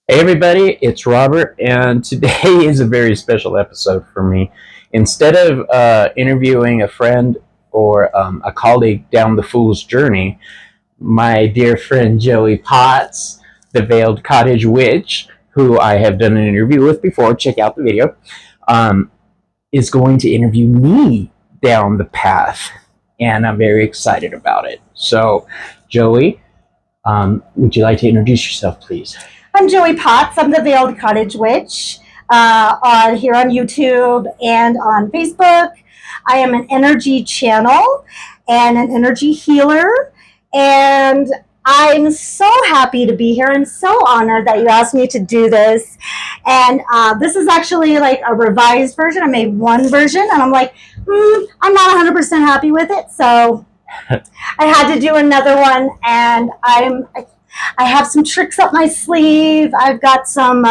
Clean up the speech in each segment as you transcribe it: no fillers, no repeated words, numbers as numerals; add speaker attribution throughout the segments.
Speaker 1: Hey everybody, it's Robert, and today is a very special episode for me. Instead of interviewing a friend or a colleague down the fool's journey, my dear friend Joey Potts, the Veiled Cottage Witch, who I have done an interview with before, check out the video, is going to interview me down the path, and I'm very excited about it. So, Joey, would you like to introduce yourself, please?
Speaker 2: I'm Joey Potts. I'm the Veiled Cottage Witch here on YouTube and on Facebook. I am an energy channel and an energy healer. And I'm so happy to be here. I'm so honored that you asked me to do this. And this is actually like a revised version. I made one version and I'm like, I'm not 100% happy with it. So I had to do another one, and I have some tricks up my sleeve. I've got some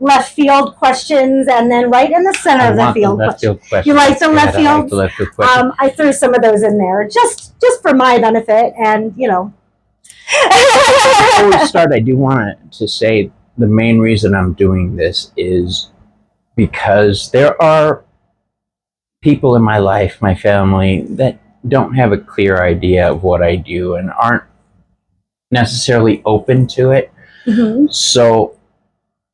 Speaker 2: left field questions, and then right in the center of the field question. You like the left field? I threw some of those in there just for my benefit, and
Speaker 1: Before we start, I do want to say the main reason I'm doing this is because there are people in my life, my family, that don't have a clear idea of what I do and aren't necessarily open to it. Mm-hmm. So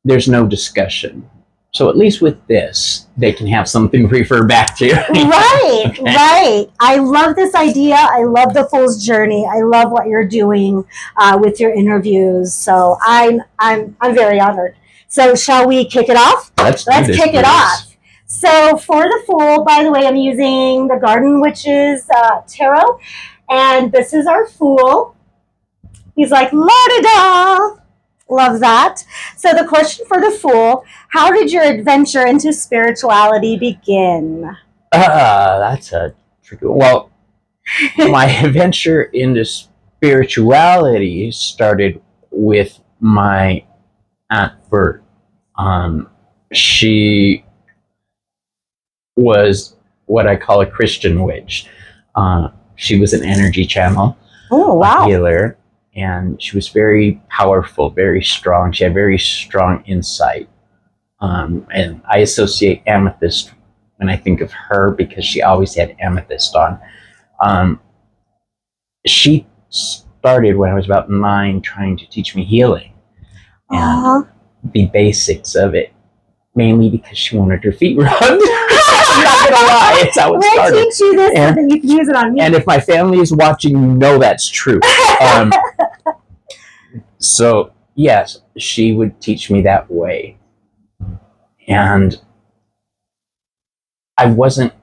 Speaker 1: there's no discussion. So at least with this, they can have something to refer back to.
Speaker 2: Right, right. I love this idea. I love the fool's journey. I love what you're doing with your interviews. So I'm very honored. So shall we kick it off?
Speaker 1: Let's
Speaker 2: kick it off. So for the Fool, by the way, I'm using the Garden Witches Tarot, and this is our Fool. He's like, la-da-da. Love that. So the question for the Fool, how did your adventure into spirituality begin?
Speaker 1: That's a tricky one. Well, my adventure into spirituality started with my Aunt Bert. She was what I call a Christian witch. She was an energy channel, a healer, and she was very powerful, very strong. She had very strong insight. And I associate amethyst when I think of her because she always had amethyst on. She started when I was about 9 trying to teach me healing and the basics of it, mainly because she wanted her feet rubbed. I'm not gonna lie, it's how it started.
Speaker 2: We'll teach you this so that you can use it on me.
Speaker 1: And if my family is watching, you know that's true. So yes, she would teach me that way. And I wasn't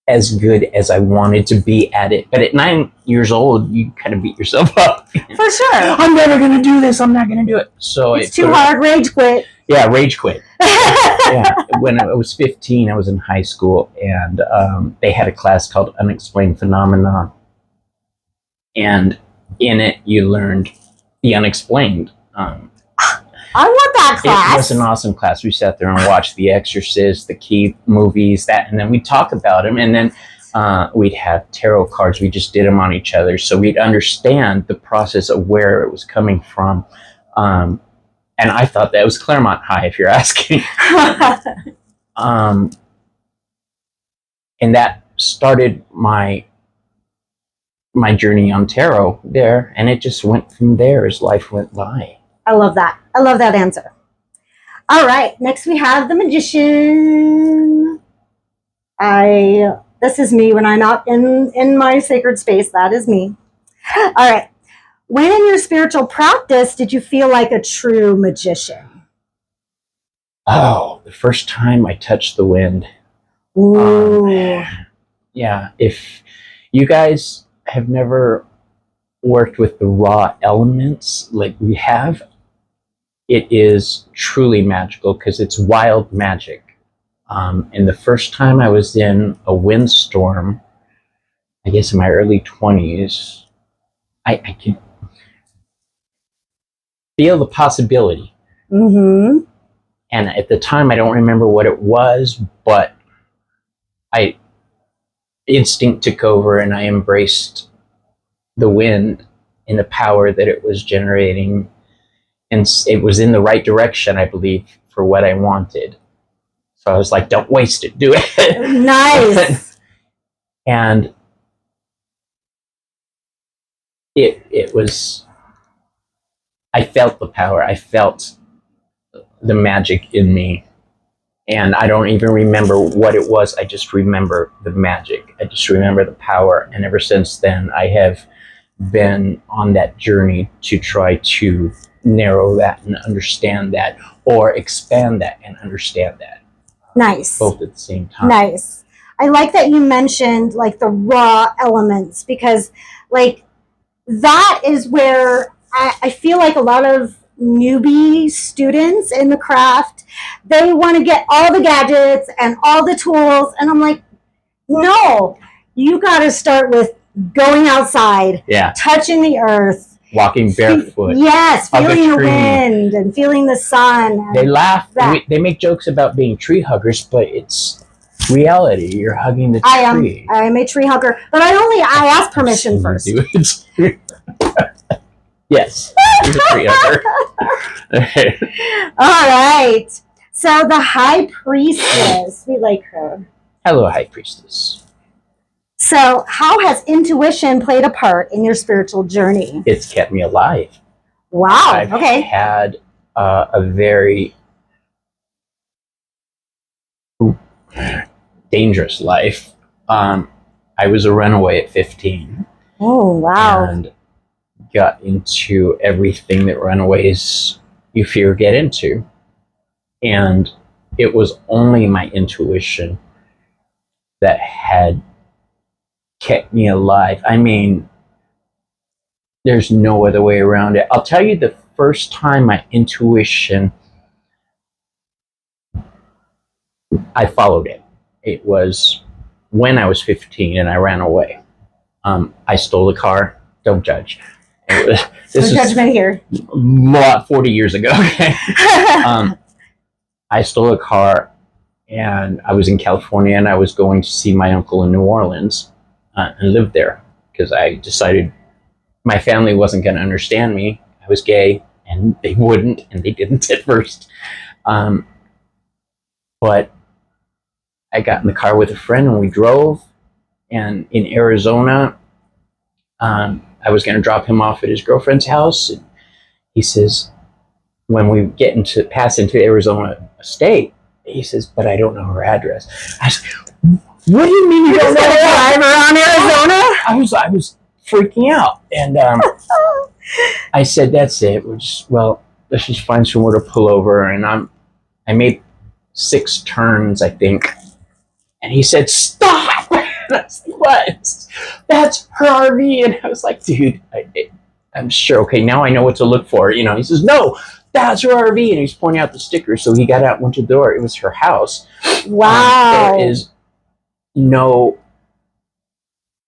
Speaker 1: as good as I wanted to be at it. But at 9 years old, you kind of beat yourself up.
Speaker 2: For sure.
Speaker 1: I'm never going to do this. I'm not going to do it. So
Speaker 2: it's too hard. Rage quit.
Speaker 1: Yeah, rage quit. Yeah. When I was 15, I was in high school, and they had a class called Unexplained Phenomena. And in it, you learned the unexplained.
Speaker 2: I want that class.
Speaker 1: It was an awesome class. We sat there and watched The Exorcist, the Key movies, and then we'd talk about them. And then we'd have tarot cards. We just did them on each other, so we'd understand the process of where it was coming from. And I thought that was Claremont High, if you're asking. And that started my journey on tarot there, and it just went from there as life went by.
Speaker 2: I love that. I love that answer. All right, next we have the Magician. This is me when I'm not in my sacred space. That is me. All right. When in your spiritual practice did you feel like a true magician?
Speaker 1: Oh, the first time I touched the wind.
Speaker 2: Ooh.
Speaker 1: Yeah, if you guys have never worked with the raw elements like we have, it is truly magical because it's wild magic. And the first time I was in a windstorm, I guess in my early 20s, I could feel the possibility.
Speaker 2: Mm-hmm.
Speaker 1: And at the time, I don't remember what it was, but instinct took over and I embraced the wind and the power that it was generating. and it was in the right direction, I believe, for what I wanted. So I was like, don't waste it, do it.
Speaker 2: Nice.
Speaker 1: And it was, I felt the power. I felt the magic in me. And I don't even remember what it was. I just remember the magic. I just remember the power. And ever since then, I have been on that journey to try to narrow that and understand that, or expand that and understand that.
Speaker 2: Nice.
Speaker 1: Both at the same time.
Speaker 2: Nice. I like that you mentioned like the raw elements, because like that is where I feel like a lot of newbie students in the craft, they want to get all the gadgets and all the tools, and I'm like, no, you got to start with going outside, touching the earth,
Speaker 1: walking barefoot,
Speaker 2: feeling the wind and feeling the sun.
Speaker 1: They laugh, they make jokes about being tree huggers, but it's reality. You're hugging the tree.
Speaker 2: I am a tree hugger, but I ask permission first.
Speaker 1: Yes, you're a tree hugger.
Speaker 2: All right. So the high priestess, we like her.
Speaker 1: Hello, high priestess.
Speaker 2: So how has intuition played a part in your spiritual journey?
Speaker 1: It's kept me alive.
Speaker 2: Wow.
Speaker 1: I've had a very dangerous life. I was a runaway at 15.
Speaker 2: Oh, wow.
Speaker 1: And got into everything that runaways you fear get into. And it was only my intuition that had kept me alive. I mean, there's no other way around it. I'll tell you the first time my intuition, I followed it. It was when I was 15 and I ran away. I stole a car. Don't judge. This
Speaker 2: no judgment here.
Speaker 1: 40 years ago. Okay. I stole a car, and I was in California, and I was going to see my uncle in New Orleans and live there, because I decided my family wasn't going to understand me. I was gay, and they wouldn't, and they didn't at first. But I got in the car with a friend, and we drove. And in Arizona, I was going to drop him off at his girlfriend's house. And he says, when we pass into Arizona State, he says, but I don't know her address. I said, what do you mean you don't know her address around Arizona? I was freaking out. And I said, that's it. Let's just find somewhere to pull over. And I made 6 turns, I think. And he said, stop! And I was like, what? That's her RV. And I was like, dude, I'm sure. Okay, now I know what to look for. You know, he says, no, that's her RV. And he's pointing out the sticker. So he got out and went to the door. It was her house.
Speaker 2: Wow.
Speaker 1: There is no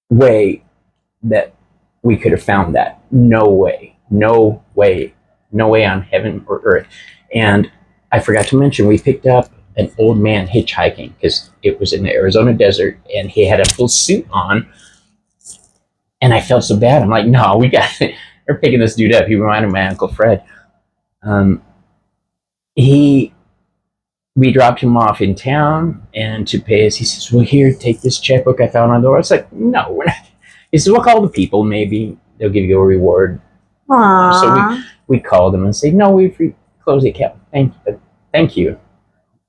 Speaker 1: way that we could have found that. No way. No way. No way on heaven or earth. And I forgot to mention, we picked up an old man hitchhiking, because it was in the Arizona desert, and he had a full suit on. And I felt so bad. I'm like, no, we're picking this dude up. He reminded me of my Uncle Fred. We dropped him off in town, and to pay us, he says, well, here, take this checkbook I found on the door. It's like, no, we're not. He says, we'll call the people. Maybe they'll give you a reward.
Speaker 2: Aww.
Speaker 1: So we called them and said, no, we've closed the account. Thank you.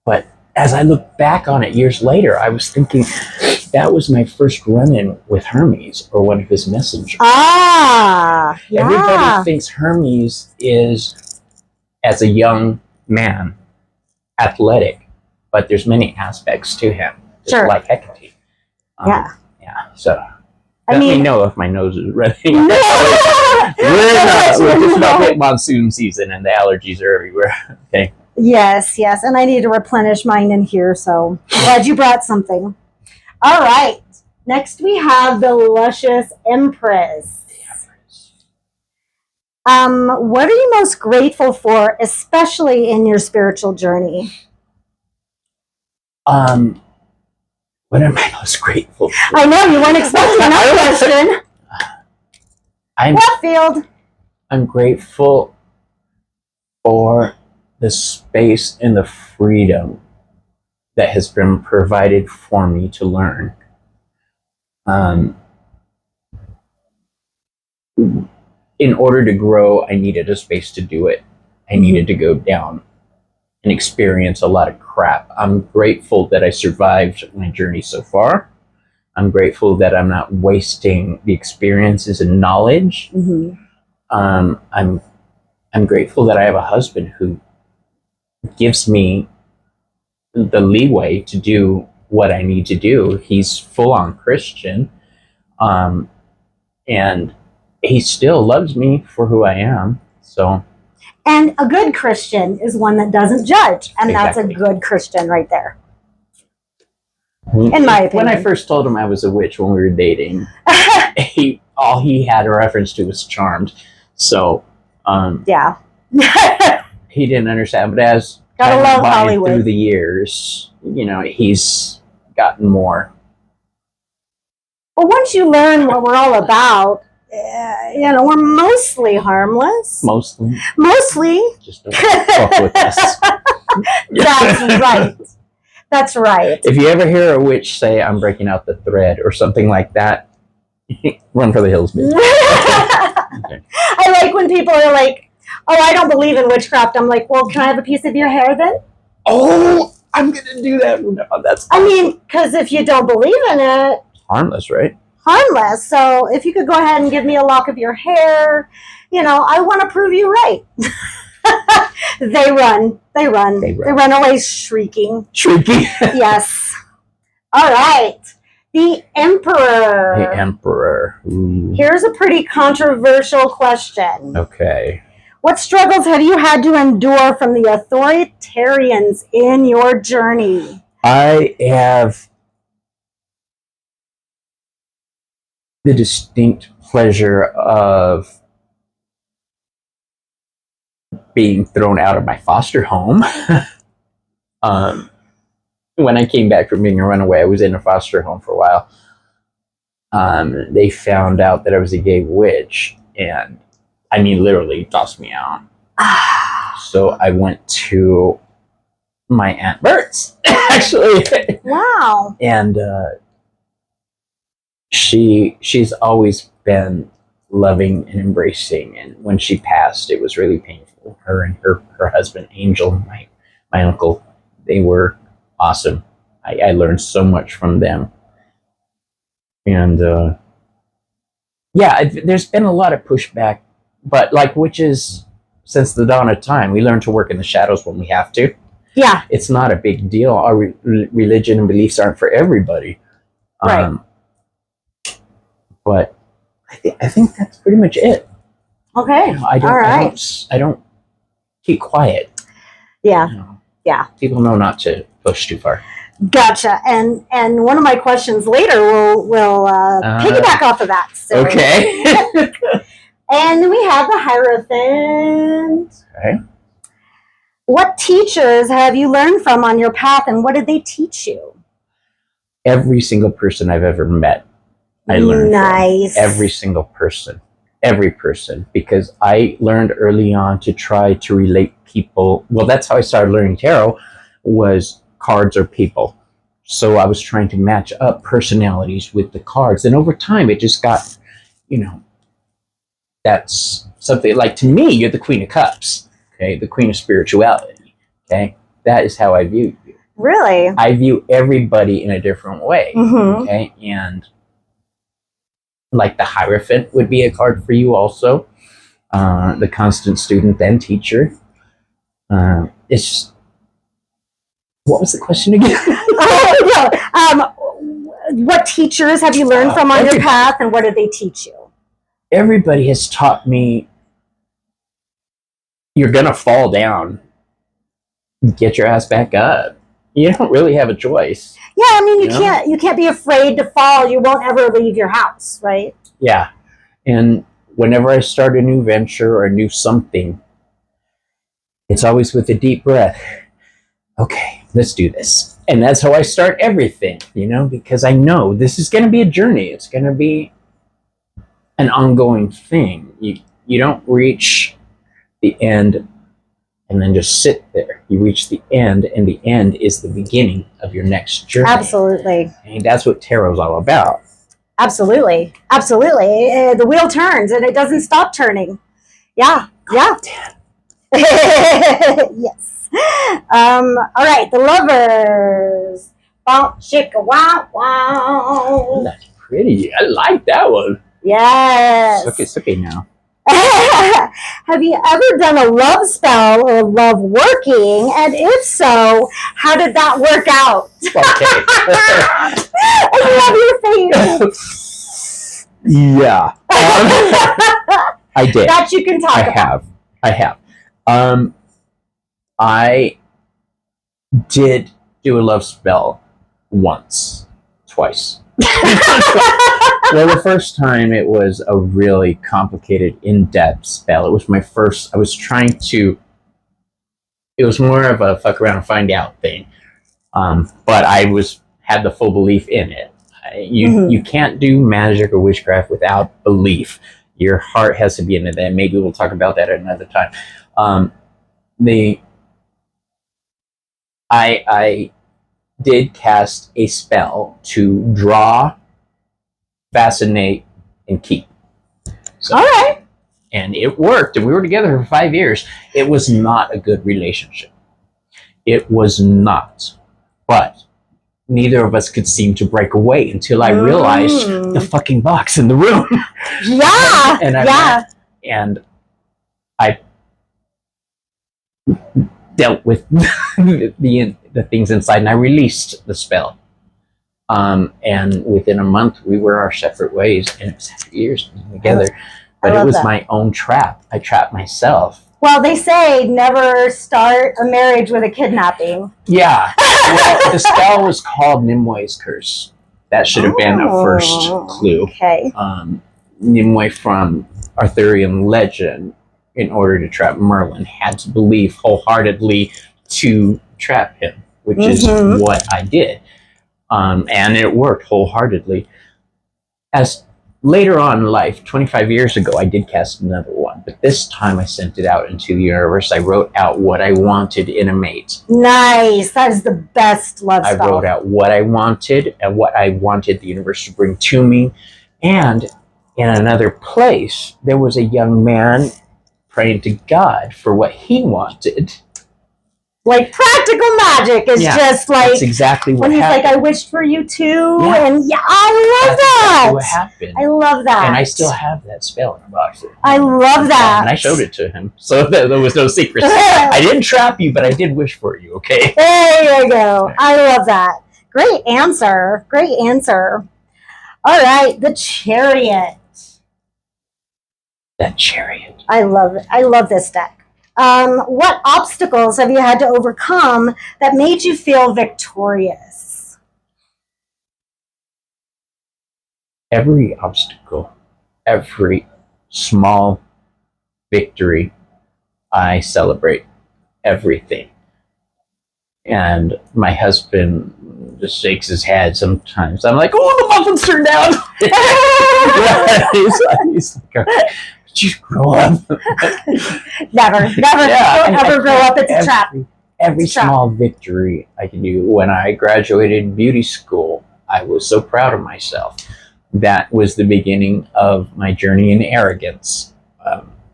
Speaker 1: But as I look back on it years later, I was thinking that was my first run-in with Hermes, or one of his messengers.
Speaker 2: Yeah.
Speaker 1: Everybody thinks Hermes is, as a young man, athletic, but there's many aspects to him, just like Hecate. Yeah. So let me know if my nose is running. We're just about hit monsoon season, and the allergies are everywhere. Okay.
Speaker 2: Yes, and I need to replenish mine in here, so glad you brought something. All right, next we have the luscious Empress. What are you most grateful for, especially in your spiritual journey?
Speaker 1: What am I most grateful for?
Speaker 2: I know you weren't expecting that question. What field?
Speaker 1: I'm grateful for the space and the freedom that has been provided for me to learn. In order to grow, I needed a space to do it. I needed to go down and experience a lot of crap. I'm grateful that I survived my journey so far. I'm grateful that I'm not wasting the experiences and knowledge. I'm grateful that I have a husband who gives me the leeway to do what I need to do. He's full on Christian, and he still loves me for who I am. So,
Speaker 2: and a good Christian is one that doesn't judge, and that's a
Speaker 1: Exactly.
Speaker 2: good Christian right there. In my opinion.
Speaker 1: When I first told him I was a witch when we were dating, all he had a reference to was Charmed. So,
Speaker 2: yeah.
Speaker 1: he didn't understand. But as
Speaker 2: Gotta
Speaker 1: time
Speaker 2: love
Speaker 1: went by
Speaker 2: Hollywood.
Speaker 1: through the years, you know, he's gotten more.
Speaker 2: But once you learn what we're all about, you know, we're mostly harmless.
Speaker 1: Mostly. Just don't fuck with us.
Speaker 2: That's right. That's right.
Speaker 1: If you ever hear a witch say, "I'm breaking out the thread," or something like that, run for the hills, bitch. Okay.
Speaker 2: I like when people are like, "Oh, I don't believe in witchcraft." I'm like, "Well, can I have a piece of your hair then?"
Speaker 1: Oh, I'm gonna do that. No, that's
Speaker 2: I mean, because if you don't believe in it,
Speaker 1: harmless, right?
Speaker 2: harmless. So if you could go ahead and give me a lock of your hair, you know, I want to prove you right. They run away shrieking.
Speaker 1: Shrieking.
Speaker 2: Yes. All right. The Emperor.
Speaker 1: The Emperor. Ooh.
Speaker 2: Here's a pretty controversial question.
Speaker 1: Okay.
Speaker 2: What struggles have you had to endure from the authoritarians in your journey?
Speaker 1: I have the distinct pleasure of being thrown out of my foster home. When I came back from being a runaway, I was in a foster home for a while. They found out that I was a gay witch, and I mean, literally tossed me out. So I went to my Aunt Bert's, actually.
Speaker 2: Wow.
Speaker 1: And she's always been loving and embracing, and when she passed, it was really painful. Her and her husband Angel, my uncle, they were awesome. I learned so much from them. And there's been a lot of pushback, but like witches, since the dawn of time, we learn to work in the shadows when we have to.
Speaker 2: Yeah.
Speaker 1: It's not a big deal. Our religion and beliefs aren't for everybody.
Speaker 2: Right.
Speaker 1: But I think that's pretty much it.
Speaker 2: Okay.
Speaker 1: You know, I don't keep quiet.
Speaker 2: Yeah.
Speaker 1: You know,
Speaker 2: yeah.
Speaker 1: People know not to push too far.
Speaker 2: Gotcha. And one of my questions later will piggyback off of that. So.
Speaker 1: Okay.
Speaker 2: And then we have the Hierophant.
Speaker 1: Okay.
Speaker 2: What teachers have you learned from on your path, and what did they teach you?
Speaker 1: Every single person I've ever met, I learned
Speaker 2: nice.
Speaker 1: from. Every single person. Every person. Because I learned early on to try to relate people. Well, that's how I started learning tarot, was cards or people. So I was trying to match up personalities with the cards. And over time, it just got, you know, that's something like, to me, you're the Queen of Cups. Okay, the Queen of Spirituality. Okay, that is how I view you.
Speaker 2: Really?
Speaker 1: I view everybody in a different way.
Speaker 2: Mm-hmm.
Speaker 1: Okay, and like the Hierophant would be a card for you also. The Constant Student, then Teacher. It's just, what was the question again?
Speaker 2: What teachers have you learned from on your path, and what did they teach you?
Speaker 1: Everybody has taught me you're gonna fall down. Get your ass back up. You don't really have a choice.
Speaker 2: Yeah, I mean, you can't be afraid to fall. You won't ever leave your house, right?
Speaker 1: Yeah. And whenever I start a new venture or a new something, it's always with a deep breath. Okay, let's do this. And that's how I start everything, you know, because I know this is going to be a journey. It's going to be an ongoing thing. You don't reach the end and then just sit there. You reach the end, and the end is the beginning of your next journey.
Speaker 2: Absolutely.
Speaker 1: And that's what tarot's all about.
Speaker 2: Absolutely. The wheel turns and it doesn't stop turning. Yeah. Yes. All right, the lovers. Bonk, chicka, wow, wow.
Speaker 1: That's pretty. I like that one.
Speaker 2: Yes.
Speaker 1: It's okay now.
Speaker 2: Have you ever done a love spell or love working? And if so, how did that work out?
Speaker 1: Okay.
Speaker 2: I love your face.
Speaker 1: Yeah. I did.
Speaker 2: That you can talk about.
Speaker 1: I have. I did do a love spell twice. Well, the first time it was a really complicated, in-depth spell. It was my first. It was more of a fuck around and find out thing. But I had the full belief in it. You can't do magic or witchcraft without belief. Your heart has to be into that. Maybe we'll talk about that at another time. I did cast a spell to draw, fascinate, and keep. So,
Speaker 2: all right.
Speaker 1: And it worked, and we were together for 5 years. It was not a good relationship. It was not. But neither of us could seem to break away until I realized the fucking box in the room.
Speaker 2: Yeah.
Speaker 1: and I dealt with the things inside, and I released the spell. And within a month, we were our separate ways, and it was years together. But it was my own trap. I trapped myself.
Speaker 2: Well, they say never start a marriage with a kidnapping.
Speaker 1: Yeah. Well, the spell was called Nimwe's Curse. That should have been a first clue.
Speaker 2: Okay.
Speaker 1: Nimue from Arthurian legend, in order to trap Merlin, had to believe wholeheartedly to trap him, which is what I did. And it worked wholeheartedly. As later on in life, 25 years ago, I did cast another one, but this time I sent it out into the universe. I wrote out what I wanted in a mate.
Speaker 2: Nice. That is the best love spell.
Speaker 1: I wrote out what I wanted and what I wanted the universe to bring to me. And in another place, there was a young man praying to God for what he wanted.
Speaker 2: Like practical magic is just like
Speaker 1: that's exactly what
Speaker 2: when he's
Speaker 1: happened.
Speaker 2: like, I wished for you too, and I love
Speaker 1: that's
Speaker 2: that.
Speaker 1: Exactly what happened.
Speaker 2: I love that,
Speaker 1: and I still have that spell in a box.
Speaker 2: I love that,
Speaker 1: and I showed it to him, so there was no secret. I didn't trap you, but I did wish for you. Okay.
Speaker 2: There you go. I love that. Great answer. Great answer. All right, the Chariot.
Speaker 1: That Chariot.
Speaker 2: I love it. I love this deck. What obstacles have you had to overcome that made you feel victorious?
Speaker 1: Every obstacle, every small victory, I celebrate everything. And my husband just shakes his head sometimes. I'm like, oh, the muffins turned out. He's like, did you grow up?
Speaker 2: Never. Don't ever grow up. It's a trap.
Speaker 1: Every small victory I can do. When I graduated beauty school, I was so proud of myself. That was the beginning of my journey in arrogance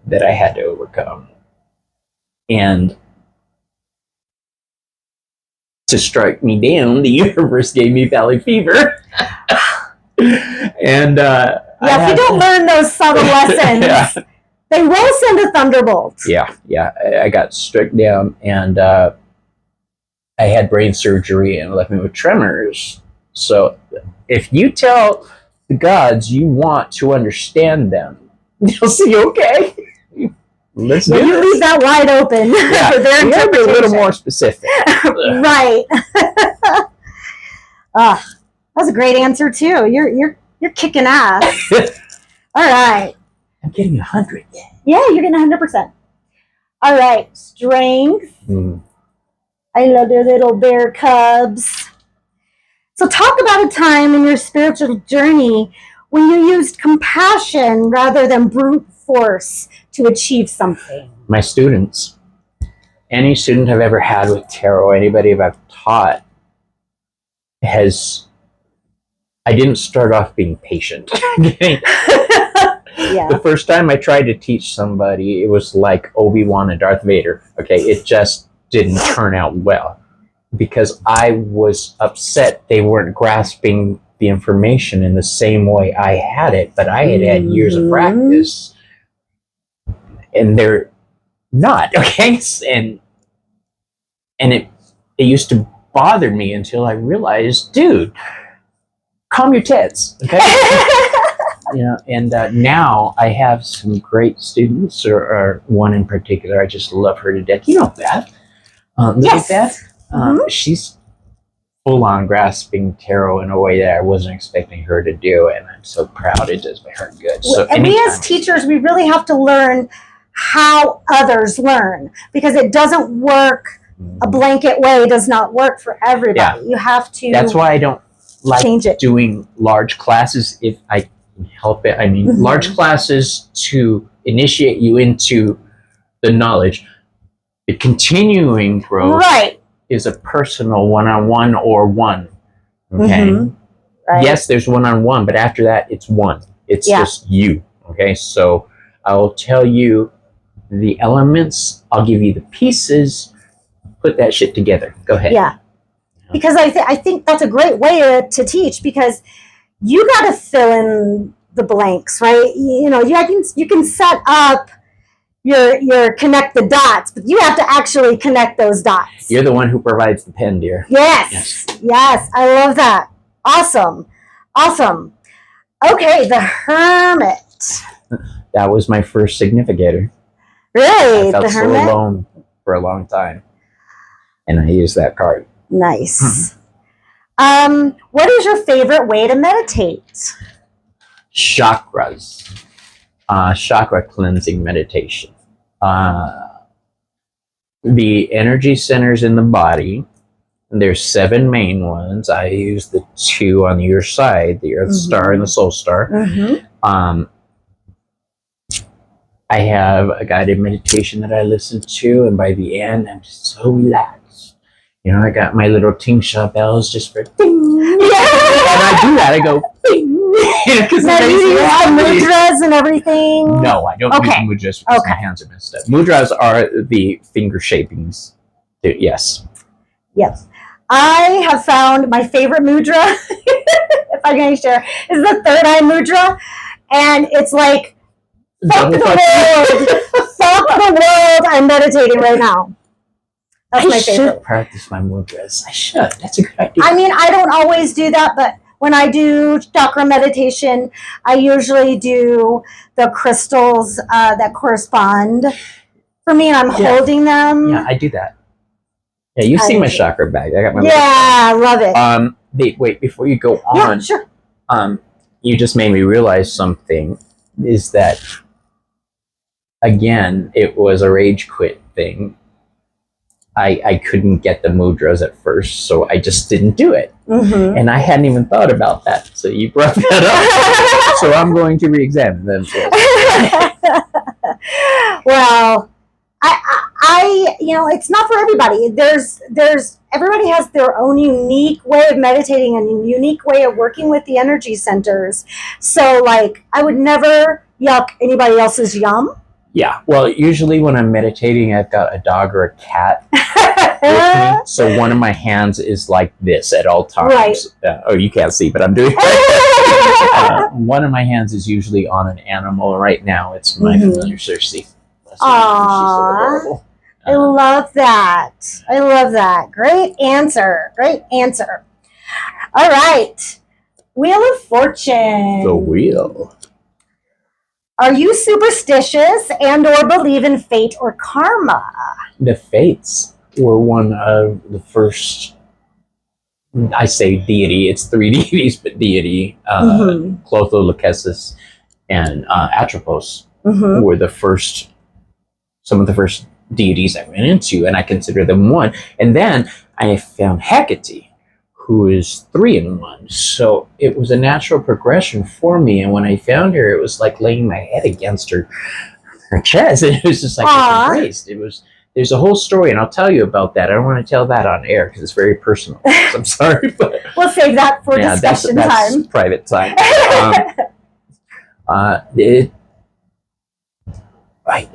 Speaker 1: that I had to overcome. And to strike me down, the universe gave me valley fever. And
Speaker 2: if you don't learn those subtle lessons, they will send a thunderbolt.
Speaker 1: Yeah. I got struck down, and I had brain surgery, and it left me with tremors. So if you tell the gods you want to understand them, they'll say, okay, let's do
Speaker 2: you leave that wide open for their interpretation.
Speaker 1: Be a little more specific.
Speaker 2: Right. That's a great answer too. You're kicking ass. All right.
Speaker 1: I'm getting 100.
Speaker 2: Yeah, you're getting 100%. All right. Strength. I love their little bear cubs. So talk about a time in your spiritual journey when you used compassion rather than brute force to achieve something.
Speaker 1: My students. any student I've ever had with tarot, anybody I've taught, I didn't start off being patient.
Speaker 2: Yeah.
Speaker 1: The first time I tried to teach somebody, it was like Obi-Wan and Darth Vader. Okay, it just didn't turn out well because I was upset they weren't grasping the information in the same way I had it, but I had years of practice, and they're not. Okay, and it used to bother me until I realized, dude, calm your tits. Okay. You know, and now I have some great students, or one in particular. I just love her to death. You know Beth.
Speaker 2: Yes.
Speaker 1: Beth. She's full on grasping tarot in a way that I wasn't expecting her to do, and I'm so proud. It does my heart good. So
Speaker 2: and we as teachers, we really have to learn how others learn, because it doesn't work. A blanket way does not work for everybody.
Speaker 1: Yeah.
Speaker 2: You have to.
Speaker 1: That's why I don't like
Speaker 2: change it.
Speaker 1: Doing large classes if I can help it. I mean, large classes to initiate you into the knowledge. The continuing growth is a personal one-on-one or one. Okay.
Speaker 2: Right.
Speaker 1: Yes, there's one-on-one, but after that, it's one. It's just you. Okay. So I will tell you the elements. I'll give you the pieces. Put that shit together. Go ahead.
Speaker 2: Yeah. Because I think that's a great way to teach, because you got to fill in the blanks, right? You know, you can set up your connect the dots, but you have to actually connect those dots.
Speaker 1: You're the one who provides the pen, dear.
Speaker 2: Yes. I love that. Awesome. Okay, the Hermit.
Speaker 1: That was my first significator.
Speaker 2: Really?
Speaker 1: I felt
Speaker 2: the
Speaker 1: so
Speaker 2: Hermit?
Speaker 1: alone for a long time, and I used that card.
Speaker 2: Nice. What is your favorite way to meditate?
Speaker 1: Chakras. Chakra cleansing meditation. The energy centers in the body, there's 7 main ones. I use the 2 on your side, the Earth Star and the Soul Star. I have a guided meditation that I listen to, and by the end, I'm just so relaxed. You know, I got my little tingsha bells just for ding. And I do that. I go ding.
Speaker 2: Now you use the mudras and everything?
Speaker 1: No, I don't use mudras because my hands are messed up. Mudras are the finger shapings. Yes.
Speaker 2: I have found my favorite mudra, if I can share, is the third eye mudra. And it's like, fuck the world. Fuck the world. I'm meditating right now. That's my favorite.
Speaker 1: I should practice my mudras. I should. That's a good idea.
Speaker 2: I mean, I don't always do that, but when I do chakra meditation, I usually do the crystals that correspond for me, and I'm holding them.
Speaker 1: Yeah, I do that. Yeah, you've seen my chakra bag. I got my
Speaker 2: I love it.
Speaker 1: Wait, before you go on.
Speaker 2: Yeah, sure.
Speaker 1: You just made me realize something, is that, again, it was a rage quit thing. I couldn't get the mudras at first, so I just didn't do it. And I hadn't even thought about that, so you brought that up. So I'm going to re-examine them.
Speaker 2: Well, I you know, it's not for everybody. Everybody has their own unique way of meditating and a unique way of working with the energy centers. So, like, I would never yuck anybody else's yum.
Speaker 1: Yeah, well, usually when I'm meditating, I've got a dog or a cat with me. So one of my hands is like this at all times.
Speaker 2: Right.
Speaker 1: Oh, you can't see, but I'm doing one of my hands is usually on an animal. Right now, it's my familiar Cersei.
Speaker 2: Aww. I love that. Great answer. All right. Wheel of Fortune.
Speaker 1: The wheel.
Speaker 2: Are you superstitious and or believe in fate or karma?
Speaker 1: The fates were one of the first, I say deity, it's 3 deities, but deity, Clotho, Lachesis, and Atropos were some of the first deities I went into, and I consider them one. And then I found Hecate, who is 3 in 1. So it was a natural progression for me. And when I found her, it was like laying my head against her chest. And it was just like embraced. It was there's a whole story, and I'll tell you about that. I don't want to tell that on air because it's very personal. So I'm sorry, but
Speaker 2: we'll save that for discussion
Speaker 1: that's
Speaker 2: time.
Speaker 1: Private time. I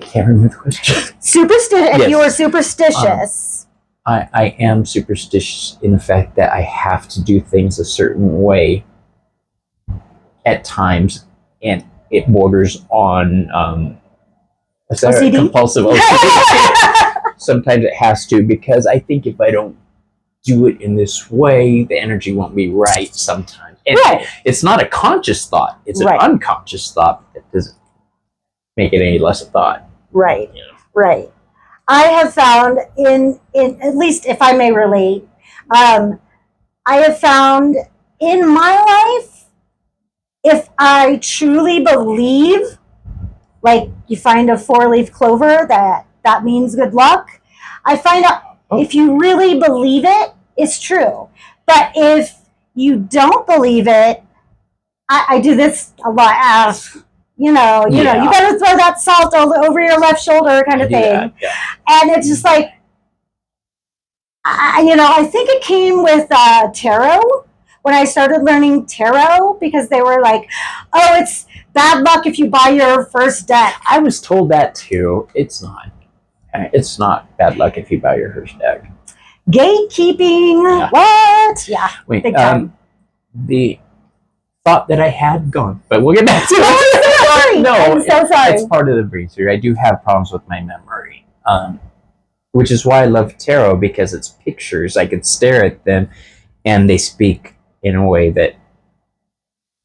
Speaker 1: can't remember the question.
Speaker 2: Superstitious. If you were superstitious.
Speaker 1: I am superstitious in the fact that I have to do things a certain way at times, and it borders on
Speaker 2: OCD?
Speaker 1: Compulsive OCD. Sometimes it has to, because I think if I don't do it in this way, the energy won't be right sometimes. And it's not a conscious thought. It's an unconscious thought that doesn't make it any less a thought.
Speaker 2: Right. You know? Right. I have found in at least if I may relate, I have found in my life, if I truly believe, like you find a 4-leaf clover, that means good luck. I find out if you really believe it, it's true. But if you don't believe it, I do this a lot. You know, you better throw that salt over your left shoulder kind of thing. And it's just like, I think it came with tarot. When I started learning tarot, because they were like, oh, it's bad luck if you buy your first deck.
Speaker 1: I was told that too. It's not. It's not bad luck if you buy your first deck.
Speaker 2: Gatekeeping. Yeah. What? Yeah.
Speaker 1: Wait, the thought that I had gone, but we'll get back to it. No, I'm so sorry. It's part of the breakthrough. I do have problems with my memory, which is why I love tarot, because it's pictures. I can stare at them, and they speak in a way that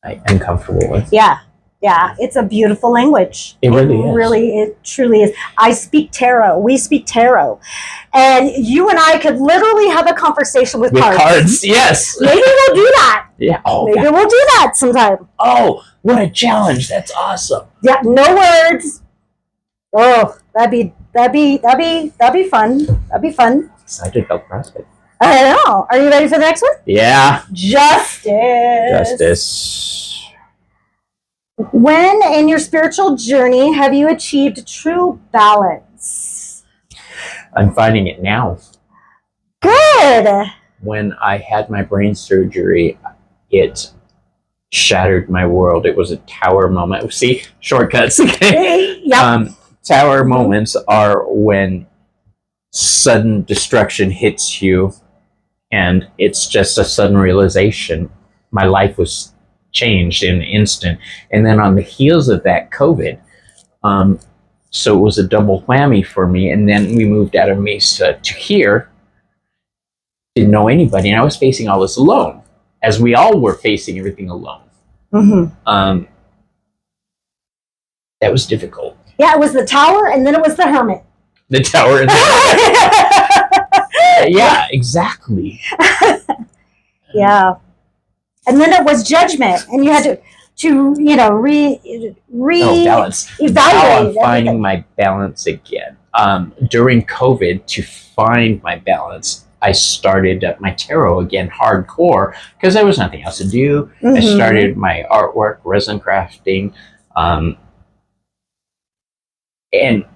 Speaker 1: I am comfortable with.
Speaker 2: Yeah. Yeah, it's a beautiful language.
Speaker 1: It really is.
Speaker 2: It truly is. I speak tarot. We speak tarot. And you and I could literally have a conversation with cards.
Speaker 1: Yes.
Speaker 2: Maybe we'll do that.
Speaker 1: Yeah. Oh,
Speaker 2: maybe we'll do that sometime.
Speaker 1: Oh, what a challenge. That's awesome.
Speaker 2: Yeah, no words. Oh, that'd be fun. That'd be fun.
Speaker 1: Excited about prospect.
Speaker 2: I know. Are you ready for the next one?
Speaker 1: Yeah.
Speaker 2: Justice. When in your spiritual journey have you achieved true balance?
Speaker 1: I'm finding it now.
Speaker 2: Good.
Speaker 1: When I had my brain surgery, it shattered my world. It was a tower moment. See, shortcuts. Okay. Yep. Tower moments are when sudden destruction hits you, and it's just a sudden realization. My life was changed in an instant. And then on the heels of that, COVID. So it was a double whammy for me. And then we moved out of Mesa to here. Didn't know anybody. And I was facing all this alone, as we all were facing everything alone. Mm-hmm. That was difficult.
Speaker 2: Yeah, it was the tower, and then it was the hermit.
Speaker 1: The tower and the hermit. Yeah, exactly.
Speaker 2: Yeah. And then it was judgment, and you had to
Speaker 1: balance.
Speaker 2: Evaluate.
Speaker 1: Now I'm finding my balance again. During COVID, to find my balance, I started my tarot again, hardcore, because there was nothing else to do. Mm-hmm. I started my artwork, resin crafting, and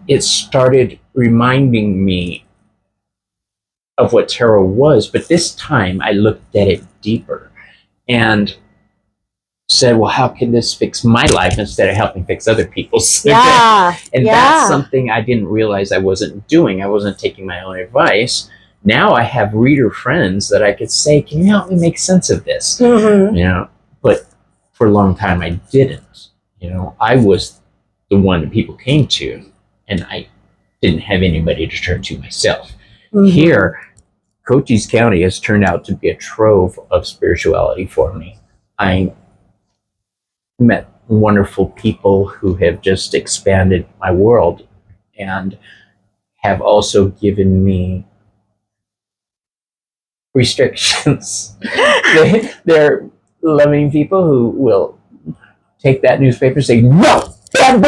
Speaker 1: it started reminding me of what tarot was. But this time, I looked at it deeper and said, well, how can this fix my life instead of helping fix other people's?
Speaker 2: Yeah.
Speaker 1: And that's something I didn't realize I wasn't doing. I wasn't taking my own advice. Now I have reader friends that I could say, can you help me make sense of this? Mm-hmm. But for a long time I didn't. I was the one that people came to, and I didn't have anybody to turn to myself. Mm-hmm. Here, Cochise County has turned out to be a trove of spirituality for me. I met wonderful people who have just expanded my world and have also given me restrictions. They're loving people who will take that newspaper and say, no, bad boy.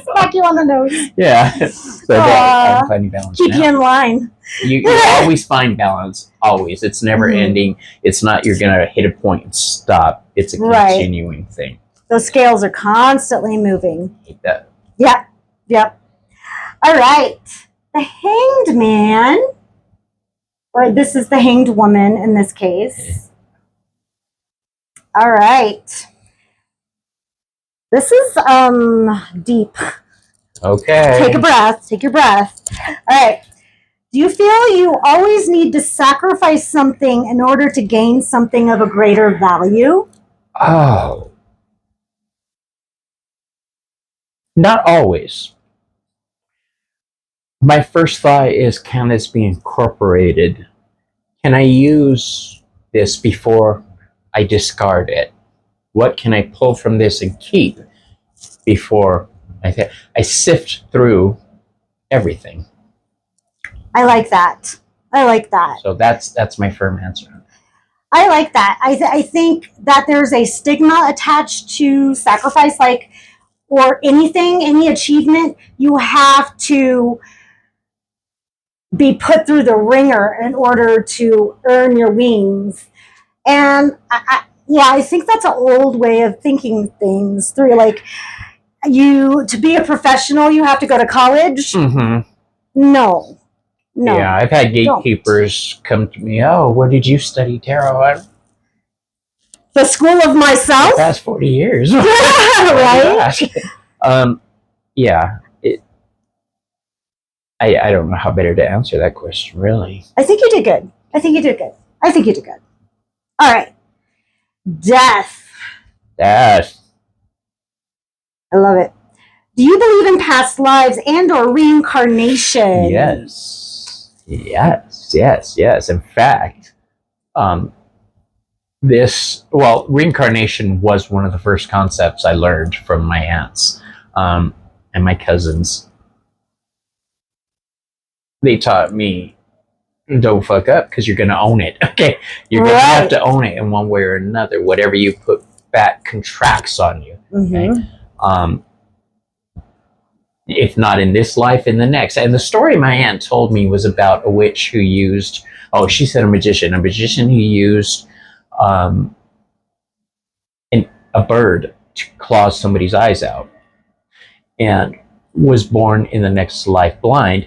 Speaker 2: Smack you on the nose.
Speaker 1: Yeah. So I'm finding balance.
Speaker 2: Keep you in line.
Speaker 1: You always find balance. Always. It's never ending. It's not you're going to hit a point and stop. It's a continuing thing.
Speaker 2: Those scales are constantly moving.
Speaker 1: Like that.
Speaker 2: Yep. All right. the Hanged Man, or this is the Hanged Woman in this case. All right. This is deep.
Speaker 1: Okay.
Speaker 2: Take a breath. Take your breath. All right. Do you feel you always need to sacrifice something in order to gain something of a greater value?
Speaker 1: Oh. Not always. My first thought is, can this be incorporated? Can I use this before I discard it? What can I pull from this and keep before I sift through everything?
Speaker 2: I like that. I like that.
Speaker 1: So that's my firm answer.
Speaker 2: I like that. I think that there's a stigma attached to sacrifice, like, or anything, any achievement, you have to be put through the ringer in order to earn your wings. And I think that's an old way of thinking things through. Like, to be a professional, you have to go to college.
Speaker 1: Mm-hmm.
Speaker 2: No.
Speaker 1: Yeah, I've had gatekeepers come to me. Oh, where did you study tarot?
Speaker 2: The school of myself?
Speaker 1: The past 40 years.
Speaker 2: Right?
Speaker 1: Yeah. I don't know how better to answer that question, really.
Speaker 2: I think you did good. I think you did good. All right. Death.
Speaker 1: Death.
Speaker 2: I love it. Do you believe in past lives and or reincarnation?
Speaker 1: Yes. In fact, reincarnation was one of the first concepts I learned from my aunts and my cousins. They taught me, don't fuck up because you're going to own it. Okay. You're going to have to own it in one way or another. Whatever you put back contracts on you. Okay. If not in this life, in the next. And the story my aunt told me was about a witch who used, she said a magician who used a bird to claw somebody's eyes out and was born in the next life blind.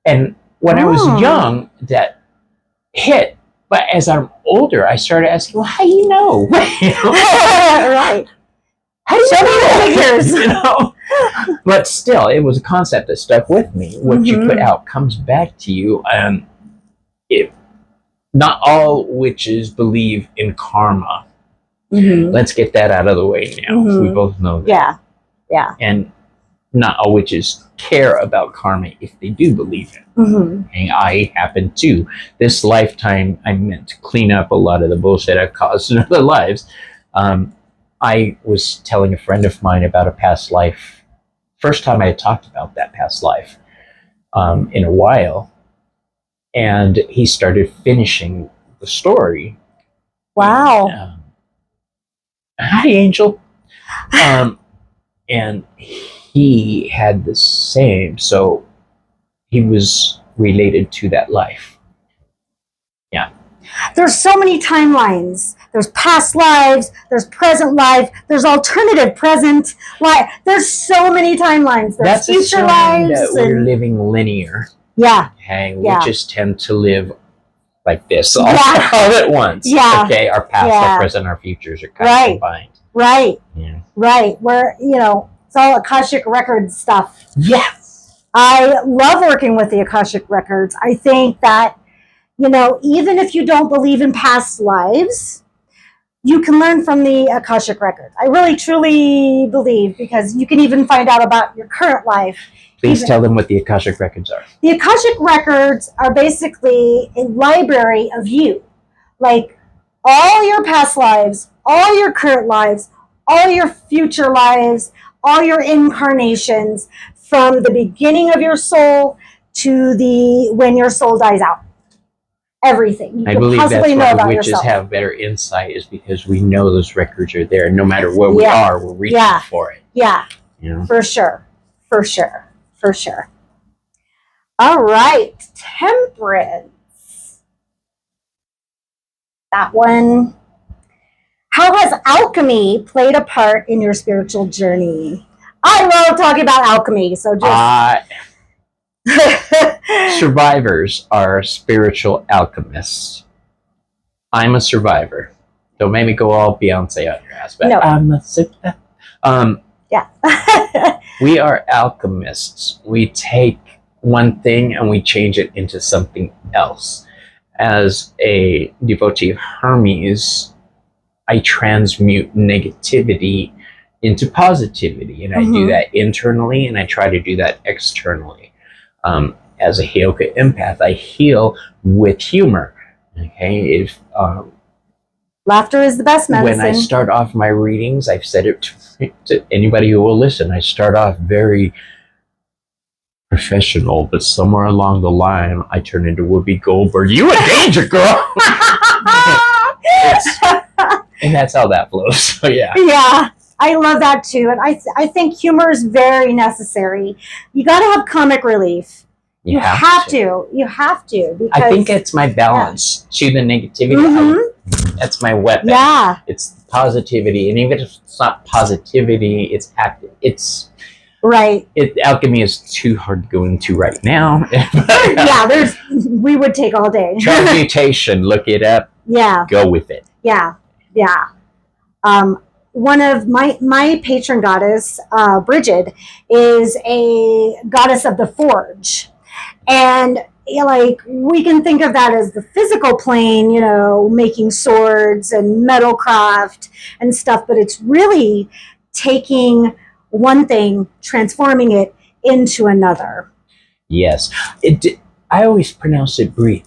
Speaker 1: And when I was young, that hit. But as I'm older, I started asking, well, how do you know?
Speaker 2: Right. How do you show me the figures?
Speaker 1: But still, it was a concept that stuck with me. What you put out comes back to you. Not all witches believe in karma. Let's get that out of the way now. We both know that.
Speaker 2: Yeah.
Speaker 1: And not all witches care about karma if they do believe it. And I happen to. This lifetime, I meant to clean up a lot of the bullshit I've caused in other lives. I was telling a friend of mine about a past life. First time I had talked about that past life in a while. And he started finishing the story.
Speaker 2: Wow.
Speaker 1: And, hi, Angel. And he had the same. So he was related to that life. Yeah.
Speaker 2: There's so many timelines. There's past lives, there's present life, there's alternative present life. There's so many timelines. There's future lives.
Speaker 1: That we're living linear.
Speaker 2: Yeah.
Speaker 1: Okay. Witches tend to live like this all at once.
Speaker 2: Yeah.
Speaker 1: Okay. Our past, our present, our futures are kind of combined.
Speaker 2: Right.
Speaker 1: Yeah.
Speaker 2: Right. Where, it's all Akashic Records stuff.
Speaker 1: Yes.
Speaker 2: I love working with the Akashic Records. I think that, even if you don't believe in past lives, you can learn from the Akashic Records. I really, truly believe, because you can even find out about your current life.
Speaker 1: Please tell them what the Akashic Records are.
Speaker 2: The Akashic Records are basically a library of you. Like, all your past lives, all your current lives, all your future lives, all your incarnations, from the beginning of your soul to when your soul dies out. Everything.
Speaker 1: I believe that's why witches have better insight, is because we know those records are there. No matter where we are, we're reaching for it.
Speaker 2: Yeah. For sure. All right. Temperance. That one. How has alchemy played a part in your spiritual journey? I love talking about alchemy. So just
Speaker 1: Survivors are spiritual alchemists. I'm a survivor. Don't make me go all Beyonce on your ass, but
Speaker 2: No.
Speaker 1: I'm a survivor.
Speaker 2: Yeah.
Speaker 1: We are alchemists. We take one thing and we change it into something else. As a devotee of Hermes, I transmute negativity into positivity, and I do that internally, and I try to do that externally. As a Heyoka empath, I heal with humor. Okay, if
Speaker 2: laughter is the best medicine.
Speaker 1: when I start off my readings, I've said it to anybody who will listen. I start off very professional, but somewhere along the line, I turn into Whoopi Goldberg. You a danger girl, and that's how that flows. So yeah.
Speaker 2: Yeah. I love that too, and I think humor is very necessary. You got to have comic relief. You have to. You have to. Because
Speaker 1: I think it's my balance to the negativity. That's my weapon.
Speaker 2: Yeah.
Speaker 1: It's positivity, and even if it's not positivity, it's active. It's
Speaker 2: right.
Speaker 1: Alchemy is too hard to go into right now.
Speaker 2: Yeah, we would take all day.
Speaker 1: Transmutation. Look it up.
Speaker 2: Yeah.
Speaker 1: Go with it.
Speaker 2: Yeah. Yeah. One of my patron goddess, Bridget, is a goddess of the forge. And like we can think of that as the physical plane, you know, making swords and metal craft and stuff, but it's really taking one thing, transforming it into another.
Speaker 1: Yes. I always pronounce it breathe.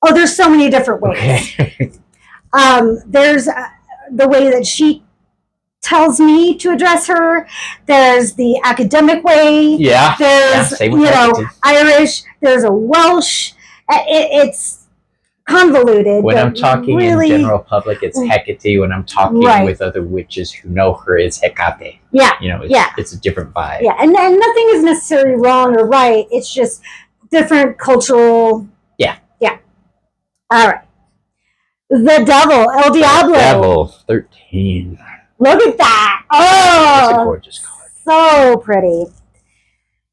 Speaker 2: Oh, there's so many different ways.
Speaker 1: Okay.
Speaker 2: There's the way that she tells me to address her. There's the academic way.
Speaker 1: Yeah.
Speaker 2: There's Irish. There's a Welsh. It's convoluted.
Speaker 1: When I'm talking
Speaker 2: really,
Speaker 1: in general public, it's Hecate. When I'm talking with other witches who know her, it's Hecate. Yeah. You know, it's a different vibe.
Speaker 2: Yeah, and nothing is necessarily wrong or right. It's just different cultural. Yeah. Yeah. All right. The Devil, El Diablo.
Speaker 1: The Devil, 13.
Speaker 2: Look at that. Oh.
Speaker 1: That's a gorgeous card.
Speaker 2: So pretty.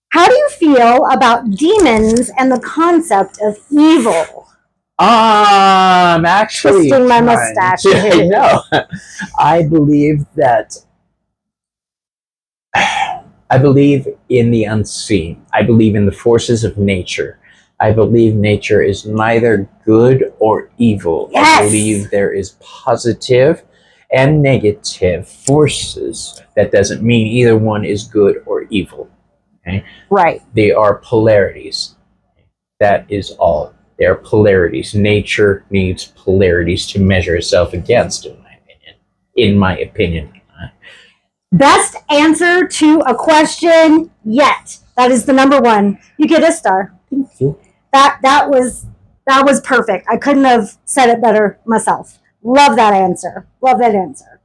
Speaker 2: How do you feel about demons and the concept of evil?
Speaker 1: I'm actually
Speaker 2: twisting my mustache.
Speaker 1: No. I believe in the unseen. I believe in the forces of nature. I believe nature is neither good or evil.
Speaker 2: Yes.
Speaker 1: I believe there is positive and negative forces. That doesn't mean either one is good or evil. Okay?
Speaker 2: Right.
Speaker 1: They are polarities. That is all. They are polarities. Nature needs polarities to measure itself against, in my opinion.
Speaker 2: Best answer to a question yet. That is the number one. You get a star.
Speaker 1: Thank you.
Speaker 2: That was perfect. I couldn't have said it better myself. Love that answer. Love that answer.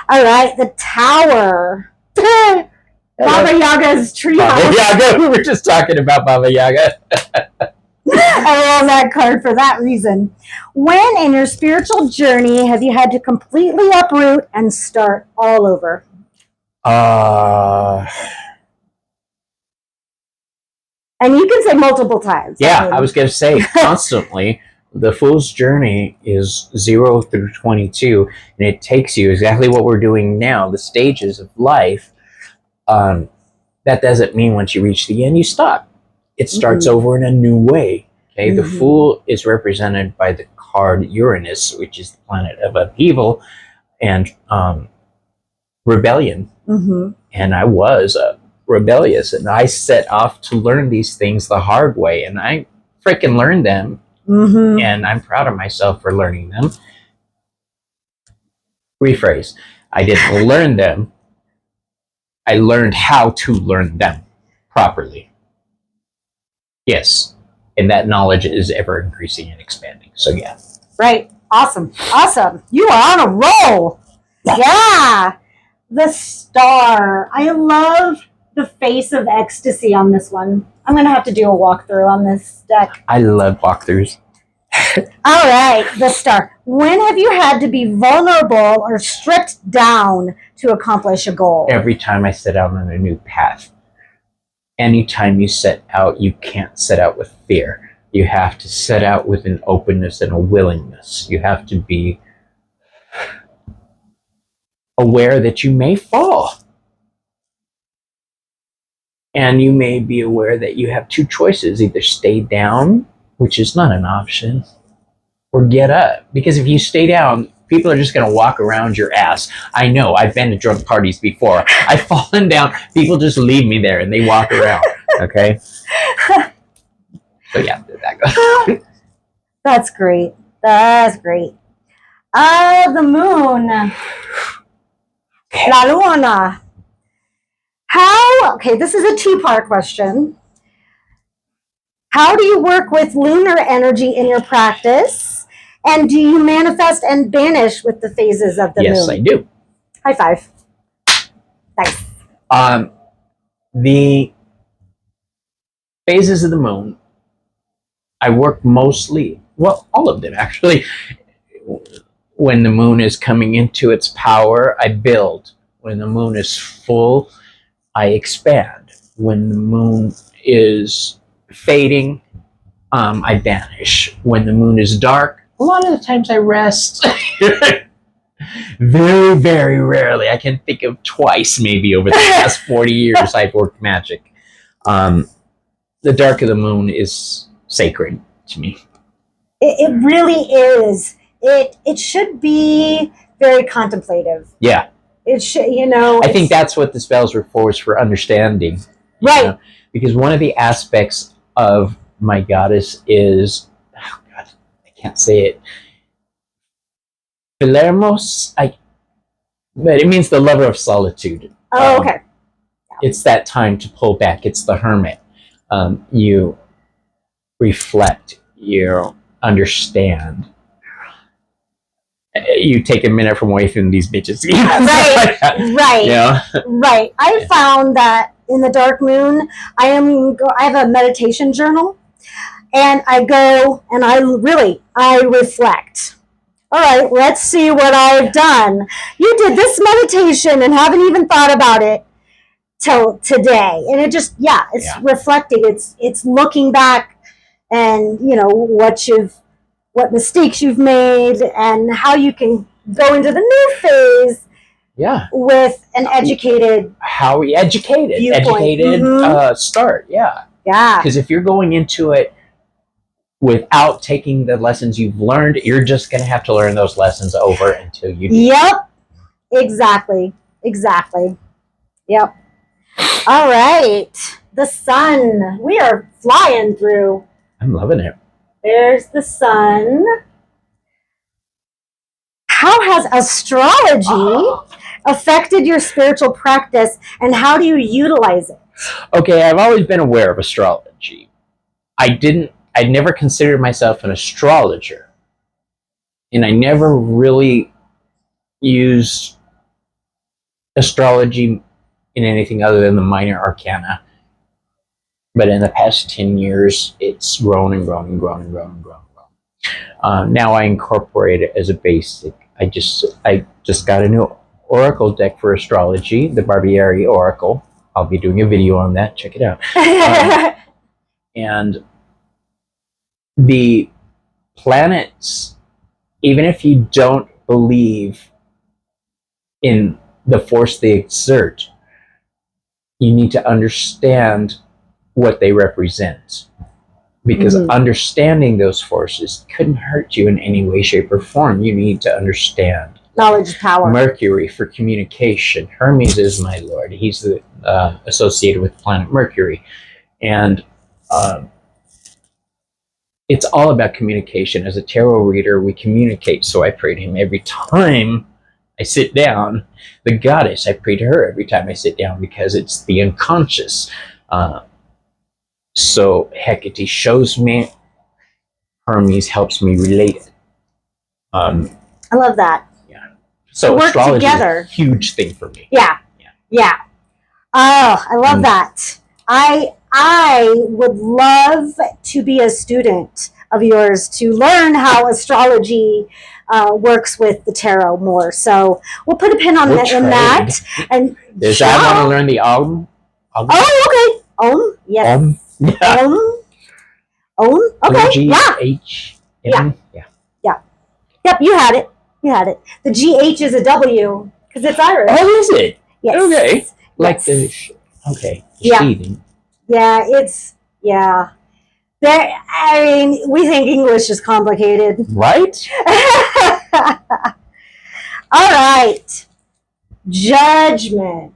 Speaker 2: All right, the Tower. Baba Yaga's treehouse.
Speaker 1: Baba Yaga. We were just talking about Baba Yaga.
Speaker 2: I love that card for that reason. When in your spiritual journey have you had to completely uproot and start all over? And you can say multiple times.
Speaker 1: Yeah, I was going to say constantly. The Fool's Journey is 0 through 22, and it takes you exactly what we're doing now, the stages of life. That doesn't mean once you reach the end, you stop. It starts over in a new way. Okay, the Fool is represented by the card Uranus, which is the planet of upheaval and rebellion. And I was rebellious, and I set off to learn these things the hard way, and I freaking learned them. And I'm proud of myself for learning them. Rephrase. I didn't learn them. I learned how to learn them properly. Yes. And that knowledge is ever increasing and expanding. So yeah.
Speaker 2: Right. Awesome. Awesome. You are on a roll. Yeah. The Star. I love the face of ecstasy on this one. I'm going to have to do a walkthrough on this deck.
Speaker 1: I love walkthroughs.
Speaker 2: All right, the Star. When have you had to be vulnerable or stripped down to accomplish a goal?
Speaker 1: Every time I set out on a new path. anytime you set out, you can't set out with fear. You have to set out with an openness and a willingness. You have to be aware that you may fall. And you may be aware that you have two choices: either stay down, which is not an option, or get up. Because if you stay down, people are just going to walk around your ass. I know, I've been to drunk parties before. I've fallen down. People just leave me there and they walk around. Okay? So yeah, that goes.
Speaker 2: That's great. That's great. The moon. La Luna. Okay, this is a two-part question. How do you work with lunar energy in your practice? And do you manifest and banish with the phases of the moon?
Speaker 1: Yes, I do.
Speaker 2: High five. Nice.
Speaker 1: The phases of the moon, I work mostly, well, all of them actually. When the moon is coming into its power, I build. When the moon is full, I expand. When the moon is fading, I banish. When the moon is dark, a lot of the times I rest. Very, very rarely. I can think of twice maybe over the past 40 years I've worked magic. The dark of the moon is sacred to me.
Speaker 2: It really is. It should be very contemplative.
Speaker 1: Yeah.
Speaker 2: It should,
Speaker 1: I think that's what the spells were for, is for understanding.
Speaker 2: Right.
Speaker 1: Because one of the aspects of my goddess is, oh God, I can't say it. Palermos, but it means the lover of solitude.
Speaker 2: Oh, okay.
Speaker 1: It's that time to pull back. It's the hermit. You reflect. You understand. You take a minute from away from these bitches.
Speaker 2: Right, right,
Speaker 1: yeah.
Speaker 2: Right. I found that in the dark moon, I have a meditation journal, and I go and I reflect. All right, let's see what I've done. You did this meditation and haven't even thought about it till today, and it just reflecting. It's looking back, and what mistakes you've made and how you can go into the new phase with an educated
Speaker 1: start. Yeah.
Speaker 2: Yeah.
Speaker 1: Because if you're going into it without taking the lessons you've learned, you're just going to have to learn those lessons over until you do.
Speaker 2: Yep. Exactly. Yep. All right. The sun. We are flying through.
Speaker 1: I'm loving it.
Speaker 2: There's the sun. How has astrology affected your spiritual practice, and how do you utilize it?
Speaker 1: Okay, I've always been aware of astrology. I never considered myself an astrologer. And I never really used astrology in anything other than the minor arcana. But in the past 10 years, it's grown and grown and grown and grown and grown and grown. Now I incorporate it as a basic. I just got a new oracle deck for astrology, the Barbieri Oracle. I'll be doing a video on that. Check it out. And the planets, even if you don't believe in the force they exert, you need to understand what they represent. Because understanding those forces couldn't hurt you in any way, shape, or form. You need to understand.
Speaker 2: Knowledge is power.
Speaker 1: Mercury for communication. Hermes is my lord. He's associated with planet Mercury. And it's all about communication. As a tarot reader, we communicate, so I pray to him every time I sit down. The goddess, I pray to her every time I sit down, because it's the unconscious. So Hecate shows me, Hermes helps me relate it.
Speaker 2: I love that.
Speaker 1: Yeah. So
Speaker 2: work
Speaker 1: astrology
Speaker 2: together.
Speaker 1: is a huge thing for me.
Speaker 2: Yeah. Oh, I love that. I would love to be a student of yours to learn how astrology works with the tarot more. So we'll put a pin on that. And
Speaker 1: Does that want to learn the album?
Speaker 2: Oh, okay. Om? Yes.
Speaker 1: Yeah.
Speaker 2: Om? Okay. Yeah.
Speaker 1: Yeah.
Speaker 2: Yep, you had it. The GH is a W because it's Irish.
Speaker 1: Oh, is it?
Speaker 2: Yes.
Speaker 1: Okay. Like
Speaker 2: yes.
Speaker 1: Sheathing.
Speaker 2: Yeah, I mean, we think English is complicated.
Speaker 1: Right?
Speaker 2: All right. Judgment.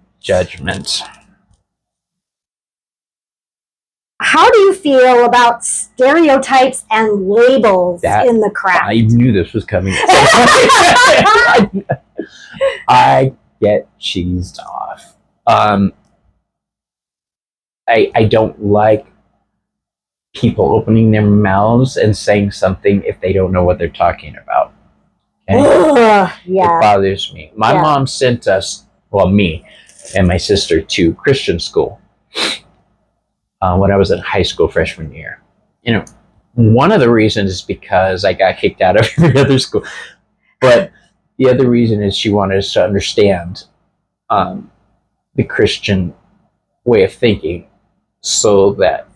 Speaker 2: How do you feel about stereotypes and labels in the craft?
Speaker 1: I knew this was coming. I get cheesed off. I don't like people opening their mouths and saying something if they don't know what they're talking about. Okay? It bothers me. My mom sent us, me and my sister, to Christian school when I was in high school freshman year. One of the reasons is because I got kicked out of every other school, but the other reason is she wanted us to understand the Christian way of thinking so that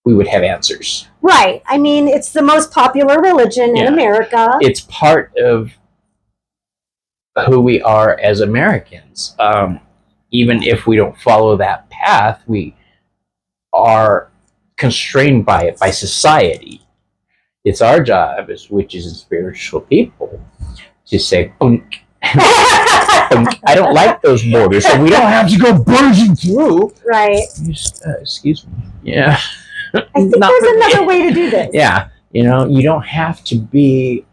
Speaker 1: we would have answers.
Speaker 2: Right. I mean, it's the most popular religion in America.
Speaker 1: It's part of who we are as Americans. Even if we don't follow that path, we are constrained by it, by society. It's our job as witches and spiritual people to say, I don't like those borders, so we don't have to go burging through.
Speaker 2: Right.
Speaker 1: Excuse me. Yeah.
Speaker 2: I think there's another way to do this.
Speaker 1: Yeah. You don't have to be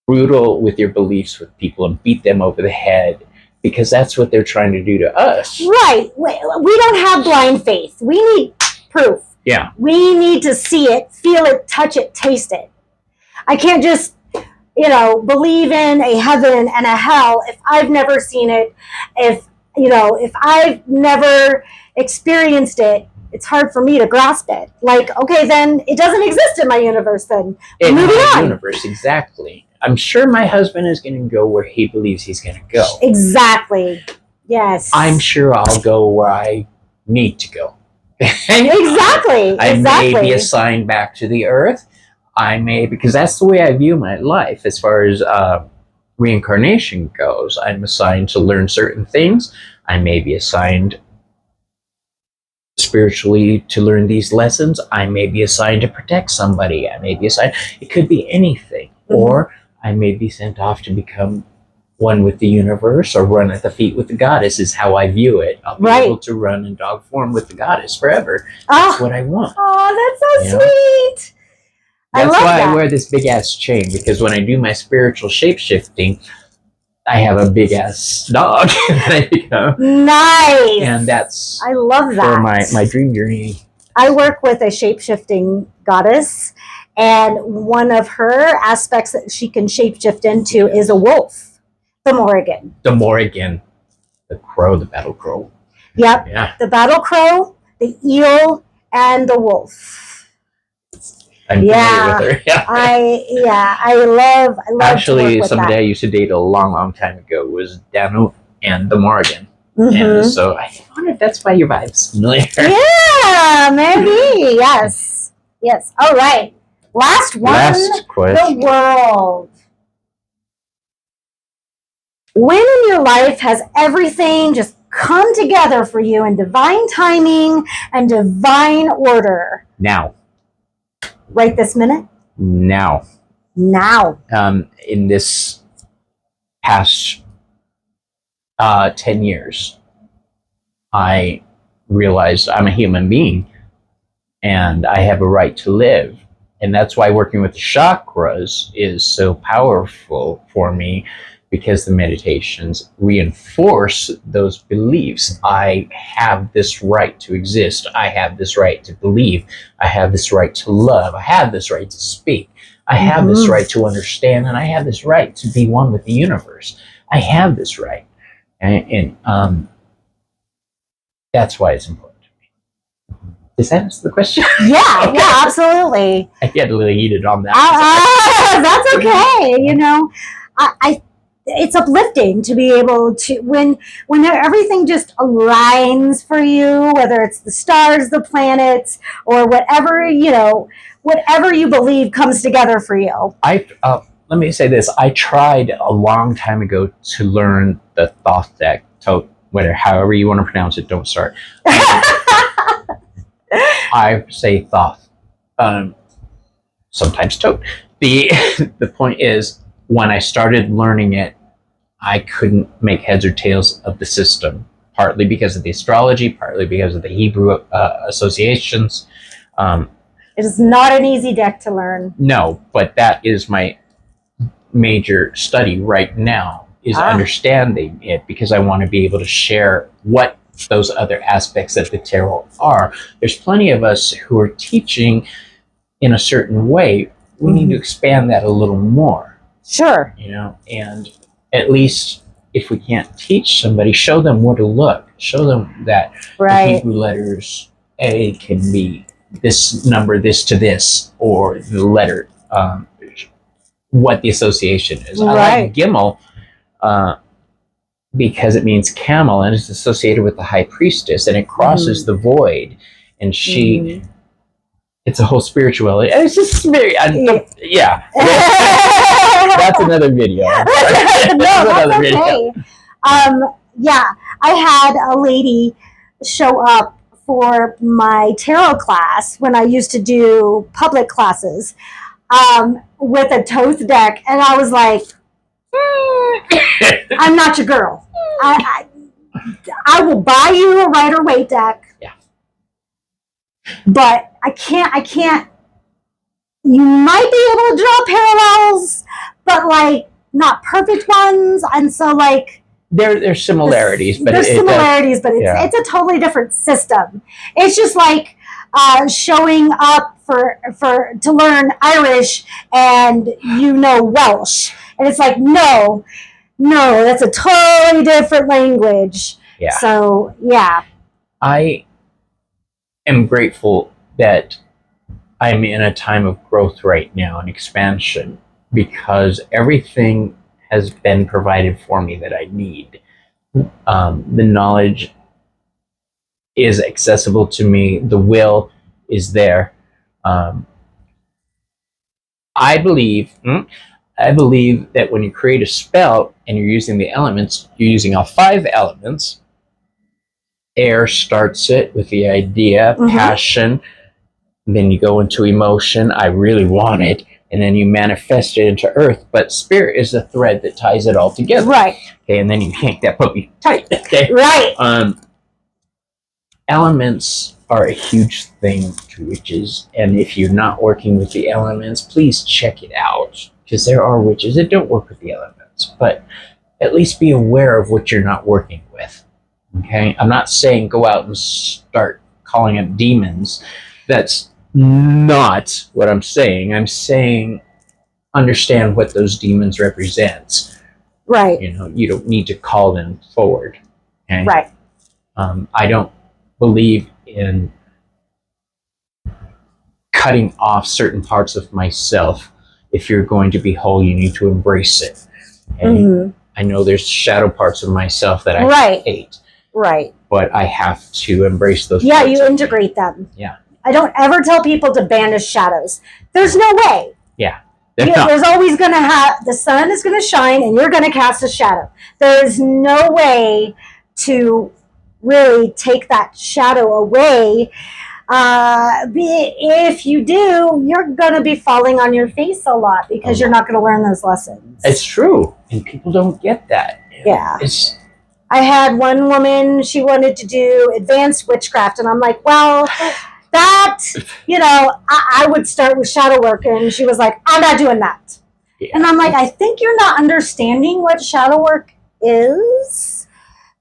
Speaker 1: brutal with your beliefs with people and beat them over the head, because that's what they're trying to do to us. Right.
Speaker 2: We don't have blind faith. We need proof.
Speaker 1: Yeah.
Speaker 2: We need to see it, feel it, touch it, taste it. I can't just, believe in a heaven and a hell if I've never seen it. If I've never experienced it, it's hard for me to grasp it. Like, okay, then it doesn't exist in my universe then.
Speaker 1: In my universe, exactly. I'm sure my husband is going to go where he believes he's going to go.
Speaker 2: Exactly. Yes.
Speaker 1: I'm sure I'll go where I need to go.
Speaker 2: Exactly.
Speaker 1: I may be assigned back to the earth. Because that's the way I view my life as far as reincarnation goes. I'm assigned to learn certain things. I may be assigned spiritually to learn these lessons. I may be assigned to protect somebody. It could be anything. Mm-hmm. Or I may be sent off to become one with the universe or run at the feet with the goddess is how I view it. I'll be able to run in dog form with the goddess forever. That's what I want.
Speaker 2: Oh, that's so sweet.
Speaker 1: That's why I wear this big ass chain, because when I do my spiritual shape shifting, I have a big ass dog that I become.
Speaker 2: Nice.
Speaker 1: And that's
Speaker 2: I love that.
Speaker 1: For my dream journey.
Speaker 2: I work with a shape-shifting goddess, and one of her aspects that she can shape-shift into is a wolf, the Morrigan.
Speaker 1: The crow, the battle crow.
Speaker 2: Yep. Yeah. The battle crow, the eel, and the wolf.
Speaker 1: I'm familiar with her.
Speaker 2: I love
Speaker 1: Actually, somebody I used to date a long time ago was Danu and the Morrigan. Mm-hmm. And so I wonder if that's why your vibe's familiar.
Speaker 2: Yeah, maybe. Yes. All right. Last one.
Speaker 1: Last question.
Speaker 2: The world. When in your life has everything just come together for you in divine timing and divine order?
Speaker 1: Now.
Speaker 2: Right this minute?
Speaker 1: Now. In this past 10 years, I realized I'm a human being and I have a right to live. And that's why working with the chakras is so powerful for me, because the meditations reinforce those beliefs. I have this right to exist. I have this right to believe. I have this right to love. I have this right to speak. I have this right to understand, and I have this right to be one with the universe. I have this right. And that's why it's important to me. Does that answer the question?
Speaker 2: Yeah, okay. Yeah, absolutely.
Speaker 1: I get a little heated on that.
Speaker 2: That's okay. it's uplifting to be able to, when everything just aligns for you, whether it's the stars, the planets, or whatever, whatever you believe comes together for you.
Speaker 1: Let me say this. I tried a long time ago to learn the Thoth deck, whatever, however you want to pronounce it, don't start. I say Thoth. Sometimes Tote. The point is, when I started learning it, I couldn't make heads or tails of the system, partly because of the astrology, partly because of the Hebrew associations.
Speaker 2: It is not an easy deck to learn.
Speaker 1: No, but that is my major study right now, is understanding it, because I want to be able to share what those other aspects of the tarot are. There's plenty of us who are teaching in a certain way. We need to expand that a little more.
Speaker 2: Sure.
Speaker 1: And at least if we can't teach somebody, show them where to look. Show them that the Hebrew letters A can be this number, this to this, or the letter, what the association is. I like Gimel because it means camel, and it's associated with the high priestess, and it crosses the void, and she, it's a whole spirituality. And it's just very, yeah. That's another video.
Speaker 2: That's okay. Yeah, I had a lady show up for my tarot class when I used to do public classes, with a Thoth deck, and I was like, I'm not your girl. I will buy you a Rider-Waite deck.
Speaker 1: Yeah.
Speaker 2: But I can't. You might be able to draw parallels, but like not perfect ones, and so like
Speaker 1: there's similarities, but
Speaker 2: it's a totally different system. It's just like showing up to learn Irish and Welsh, and it's like no, that's a totally different language.
Speaker 1: Yeah.
Speaker 2: So yeah,
Speaker 1: I am grateful that I'm in a time of growth right now and expansion, because everything has been provided for me that I need. The knowledge is accessible to me. The will is there. I believe that when you create a spell and you're using the elements, you're using all 5 elements. Air starts it with the idea, passion. Then you go into emotion, I really want it, and then you manifest it into earth. But spirit is the thread that ties it all together.
Speaker 2: Right.
Speaker 1: Okay, and then you yank that puppy tight. Okay.
Speaker 2: Right.
Speaker 1: Elements are a huge thing to witches, and if you're not working with the elements, please check it out, because there are witches that don't work with the elements. But at least be aware of what you're not working with. Okay, I'm not saying go out and start calling up demons. That's not what I'm saying. I'm saying understand what those demons represent.
Speaker 2: Right.
Speaker 1: You don't need to call them forward. Okay?
Speaker 2: Right.
Speaker 1: I don't believe in cutting off certain parts of myself. If you're going to be whole, you need to embrace it. And I know there's shadow parts of myself that I hate. Right. But I have to embrace those parts.
Speaker 2: You integrate them.
Speaker 1: Yeah.
Speaker 2: I don't ever tell people to banish shadows. There's no way.
Speaker 1: Yeah.
Speaker 2: There's always going to the sun is going to shine and you're going to cast a shadow. There's no way to really take that shadow away. If you do, you're going to be falling on your face a lot because you're not going to learn those lessons.
Speaker 1: It's true. And people don't get that.
Speaker 2: Yeah. I had one woman, she wanted to do advanced witchcraft, and I'm like, well, that, I would start with shadow work, and she was like, I'm not doing that. Yeah. And I'm like, I think you're not understanding what shadow work is,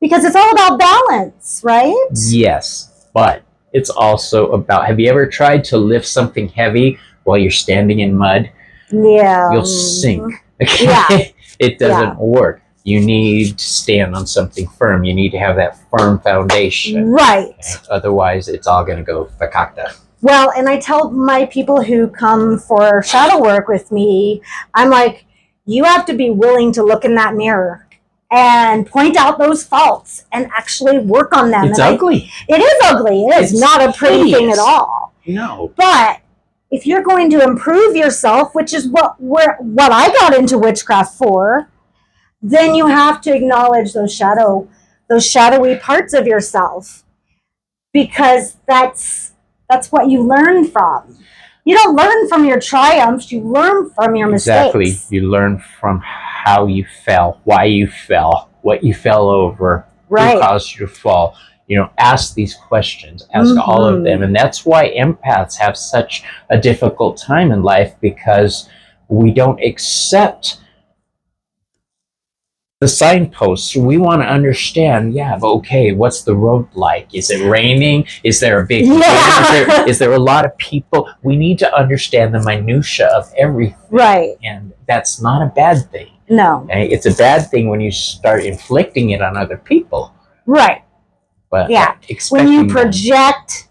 Speaker 2: because it's all about balance, right?
Speaker 1: Yes, but it's also about, have you ever tried to lift something heavy while you're standing in mud?
Speaker 2: Yeah.
Speaker 1: You'll sink. Okay? Yeah. It doesn't work. You need to stand on something firm. You need to have that firm foundation.
Speaker 2: Right.
Speaker 1: Okay? Otherwise, it's all going to go fakakta.
Speaker 2: Well, and I tell my people who come for shadow work with me, I'm like, You have to be willing to look in that mirror and point out those faults and actually work on them.
Speaker 1: It's ugly.
Speaker 2: It is ugly. It is not a pretty thing at all.
Speaker 1: No.
Speaker 2: But if you're going to improve yourself, which is what I got into witchcraft for, then you have to acknowledge those shadowy parts of yourself, because that's what you learn from. You don't learn from your triumphs, you learn from your mistakes.
Speaker 1: Exactly. You learn from how you fell, why you fell, what you fell over, who caused you to fall. You know, ask these questions, ask all of them. And that's why empaths have such a difficult time in life, because we don't accept the signposts. We want to understand, but okay, what's the road like? Is it raining? Is there a big is there a lot of people? We need to understand the minutia of everything. Right. And that's not a bad thing. No. Okay? It's a bad thing when you start inflicting it on other people. Right. But
Speaker 2: when you project,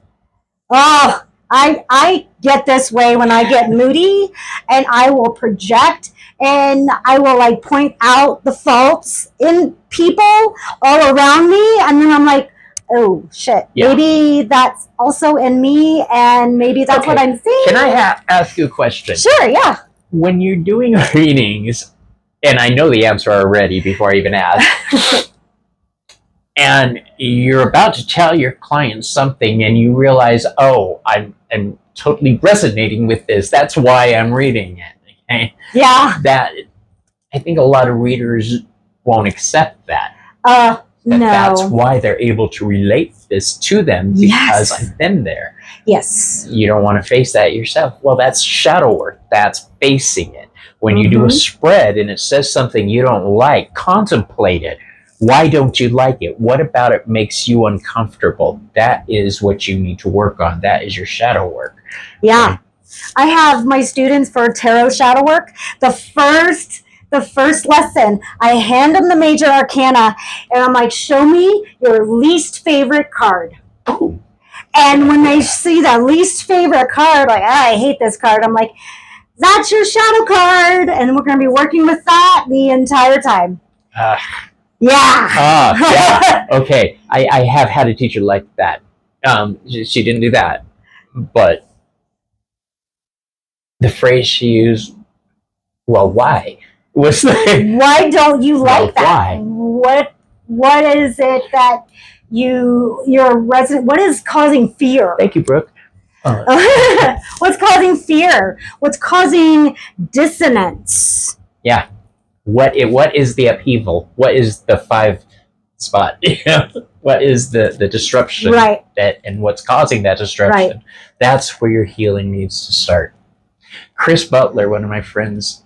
Speaker 2: I get this way when I get moody, and I will project, and I will like point out the faults in people all around me, and then I'm like, oh shit, maybe that's also in me, and maybe that's what I'm seeing.
Speaker 1: Can I ask you a question?
Speaker 2: Sure, yeah.
Speaker 1: When you're doing readings, and I know the answer already before I even ask, and you're about to tell your client something, and you realize, oh, I'm totally resonating with this. That's why I'm reading it. Okay? Yeah. That, I think a lot of readers won't accept that. No. That's why they're able to relate this to them, because I've been there. Yes. You don't want to face that yourself. Well, that's shadow work. That's facing it. When you do a spread and it says something you don't like, contemplate it. Why don't you like it? What about it makes you uncomfortable? That is what you need to work on. That is your shadow work. Yeah. Okay?
Speaker 2: I have my students for tarot shadow work. The first lesson, I hand them the major arcana, and I'm like, show me your least favorite card. Oh. And when they see the least favorite card, like, I hate this card, I'm like, that's your shadow card, and we're going to be working with that the entire time.
Speaker 1: Yeah. Okay. I have had a teacher like that. She didn't do that, but the phrase she used, well, why? Was like,
Speaker 2: why don't you like that?
Speaker 1: Why?
Speaker 2: What is it that you're resident? What is causing fear?
Speaker 1: Thank you, Brooke.
Speaker 2: What's causing fear? What's causing dissonance?
Speaker 1: Yeah. What is the upheaval? What is the 5 spot? What is the disruption?
Speaker 2: Right.
Speaker 1: And what's causing that disruption? Right. That's where your healing needs to start. Chris Butler, one of my friends,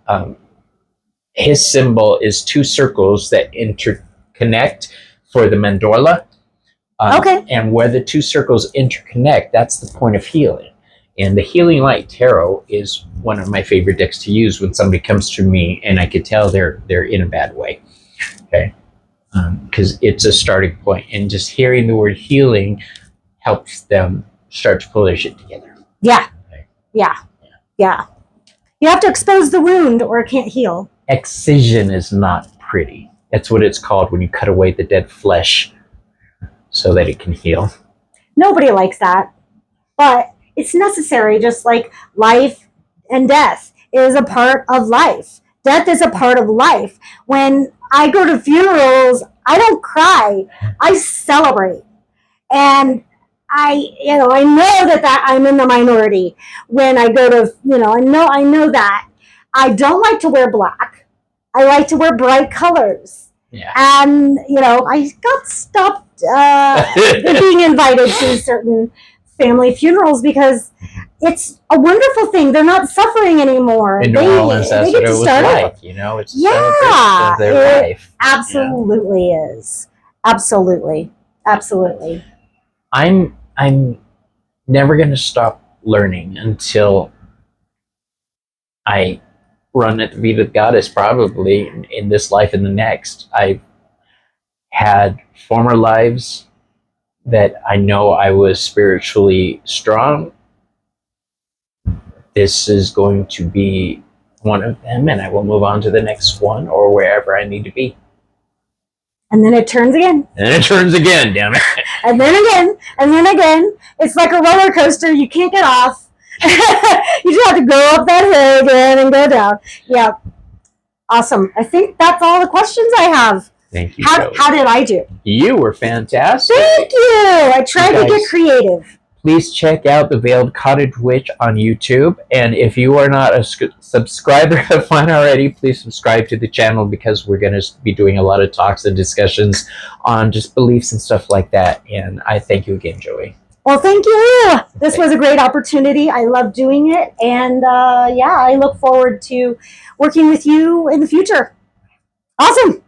Speaker 1: his symbol is 2 circles that interconnect for the mandorla. And where the 2 circles interconnect, that's the point of healing. And the Healing Light Tarot is one of my favorite decks to use when somebody comes to me and I could tell they're in a bad way. Okay. Because it's a starting point, and just hearing the word healing helps them start to pull their shit together.
Speaker 2: Yeah. Okay. Yeah. You have to expose the wound or it can't heal.
Speaker 1: Excision is not pretty. That's what it's called when you cut away the dead flesh so that it can heal.
Speaker 2: Nobody likes that, but it's necessary, just like life and death is a part of life. Death is a part of life. When I go to funerals, I don't cry. I celebrate. And I know that I'm in the minority when I go to, I know that. I don't like to wear black. I like to wear bright colors.
Speaker 1: Yeah.
Speaker 2: And, I got stopped being invited to certain family funerals because it's a wonderful thing. They're not suffering anymore.
Speaker 1: In New Orleans, that's what it was like. It's a celebration of their life.
Speaker 2: Absolutely is. Absolutely.
Speaker 1: I'm never going to stop learning until I run at the feet of the goddess, probably in this life and the next. I've had former lives that I know I was spiritually strong. This is going to be one of them, and I will move on to the next one or wherever I need to be.
Speaker 2: And then it turns again.
Speaker 1: And it turns again, damn it.
Speaker 2: And then again, and then again. It's like a roller coaster. You can't get off. You just have to go up that hill again and go down. Yeah. Awesome. I think that's all the questions I have.
Speaker 1: Thank you.
Speaker 2: How did I do?
Speaker 1: You were fantastic.
Speaker 2: Thank you. I tried to get creative.
Speaker 1: Please check out the Veiled Cottage Witch on YouTube. And if you are not a subscriber of mine already, please subscribe to the channel, because we're going to be doing a lot of talks and discussions on just beliefs and stuff like that. And I thank you again, Joey. Well,
Speaker 2: thank you. This was a great opportunity. I love doing it. And yeah, I look forward to working with you in the future. Awesome.